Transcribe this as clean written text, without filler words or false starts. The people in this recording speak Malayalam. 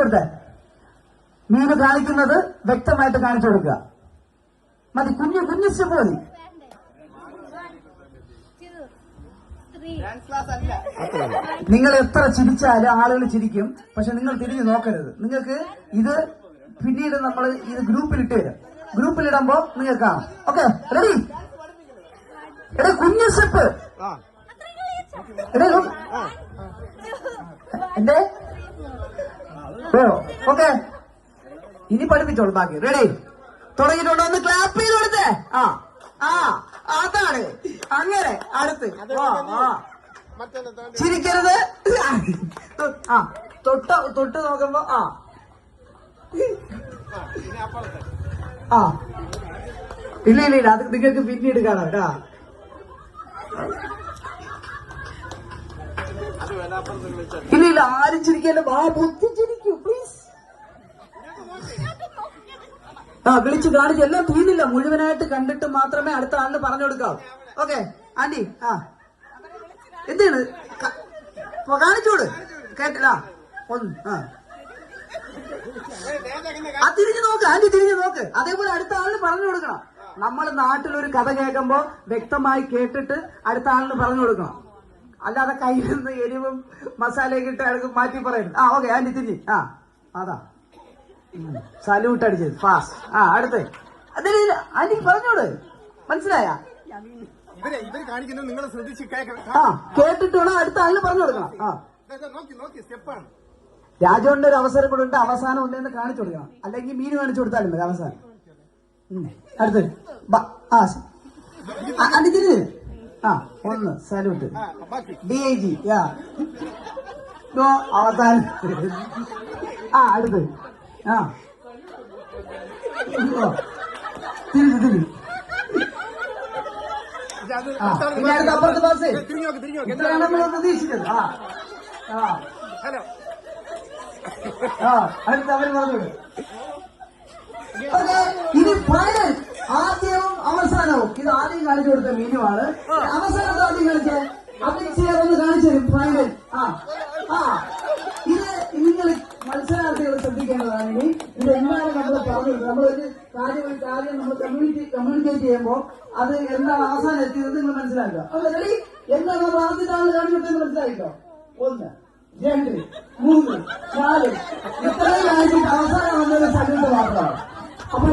കൊടുത്തേ. മീന് കാണിക്കുന്നത് വ്യക്തമായിട്ട് കാണിച്ചു കൊടുക്കുക. മതി, കുഞ്ഞു കുഞ്ഞു സ്റ്റെപ്പ് മതി. നിങ്ങൾ എത്ര ചിരിച്ചാലും ആളുകൾ ചിരിക്കും, പക്ഷെ നിങ്ങൾ തിരിഞ്ഞു നോക്കരുത്. നിങ്ങൾക്ക് ഇത് പിന്നീട് നമ്മൾ ഇത് ഗ്രൂപ്പിലിട്ട് വരും. ഗ്രൂപ്പിലിടുമ്പോ നിങ്ങൾക്ക് കാണാം. Okay, ready? എടേ കുഞ്ഞു സ്റ്റെപ്പ്. എന്റെ ഓക്കെ, ഇനി പഠിപ്പിച്ചോളൂ ബാക്കി. റെഡി? തുടങ്ങിയിട്ടുണ്ടോ? ഒന്ന് ക്ലാപ്പ് ചെയ്ത് കൊടുത്തേ. ആ ആ അതാണ്. അങ്ങനെ അടുത്ത് ചിരിക്കരുത്. ആ തൊട്ട് നോക്കുമ്പോ ഇല്ല ഇല്ല ഇല്ല, അത് നിങ്ങൾക്ക് പിന്നീട് കാണാം കേട്ടാ. ഇല്ല ഇല്ല, ആരും ചിരിക്കല്ലോ. ചിരിക്കൂ പ്ലീസ്. വിളിച്ചു കാണിച്ച് എല്ലാം തീർന്നില്ല. മുഴുവനായിട്ട് കണ്ടിട്ട് മാത്രമേ അടുത്ത ആളിന് പറഞ്ഞു കൊടുക്കാവൂ. ഓക്കെ ആന്റി, എന്താണ് കാണിച്ചോട്? കേട്ടില്ല? തിരിഞ്ഞു നോക്ക് ആന്റി, തിരിഞ്ഞു നോക്ക്. അതേപോലെ അടുത്ത ആളിന് പറഞ്ഞു കൊടുക്കണം. നമ്മൾ നാട്ടിലൊരു കഥ കേൾക്കുമ്പോ വ്യക്തമായി കേട്ടിട്ട് അടുത്ത ആളിന് പറഞ്ഞു കൊടുക്കണം. അല്ലാതെ കയ്യിൽ നിന്ന് എരിവും മസാലയൊക്കെ ഇട്ട് അയാൾക്ക് മാറ്റി പറയരുത്. ഓക്കെ ആന്റി തിരിഞ്ഞ്. അതാ സല്യൂട്ട് അടിച്ചത് ഫാസ്റ്റ്. അടുത്ത് ആന്റി പറഞ്ഞോട്. മനസ്സിലായ? കേട്ടിട്ട് വേണം അടുത്ത ആളിന് പറഞ്ഞു കൊടുക്കണം. രാജുവിന്റെ ഒരു അവസരം കൂടെ ഉണ്ട്. അവസാനം ഒന്നേന്ന് കാണിച്ചു കൊടുക്കണം. അല്ലെങ്കിൽ മീന് കാണിച്ചു കൊടുത്താലും മതി അവസാനം. അടുത്ത് ആന്റി തിരിഞ്ഞ്. ഒന്ന് സല്യൂട്ട്. DIG. അവസാനം അടുത്ത് തിരിഞ്ഞു തിരിഞ്ഞു. പിന്നെ അടുത്ത അപ്പുറത്ത് ബസ്. ഇത്രയാണ് നമ്മൾ പ്രതീക്ഷിച്ചത്. അടുത്ത് അവര് പറഞ്ഞോളൂ. ഇനി ഫൈനൽ, ആദ്യവും അവസാനവും. ഇത് ആദ്യം കാണിച്ചു കൊടുത്ത മീനുമാണ്. അവസാനത്ത് ആദ്യം കാണിച്ച അഭിഷേകം കാണിച്ചു തരും. ഫൈനൽ. ഇത് നിങ്ങൾ മത്സരാർത്ഥികൾ ശ്രദ്ധിക്കേണ്ടതാണ്. ഇനി ഇത് എന്താണ് നമ്മൾ പറഞ്ഞത്? നമ്മളൊരു കാര്യം നമ്മൾ കമ്മ്യൂണിക്കേറ്റ് ചെയ്യുമ്പോൾ അത് എന്താണ് അവസാനം എത്തിയത് നിങ്ങൾ മനസ്സിലാക്കുക. അപ്പൊ റെഡി? എന്താണ് നമ്മൾ ആദ്യത്തെ ആള് കാണിച്ചിട്ടെന്ന് മനസ്സിലായിട്ടോ? 1 2 3 4 ഇത്രയും കാണിച്ചിട്ട് അവസാനം വന്നത് സല്യൂട്ട് മാത്രമാണ്. അപ്പൊ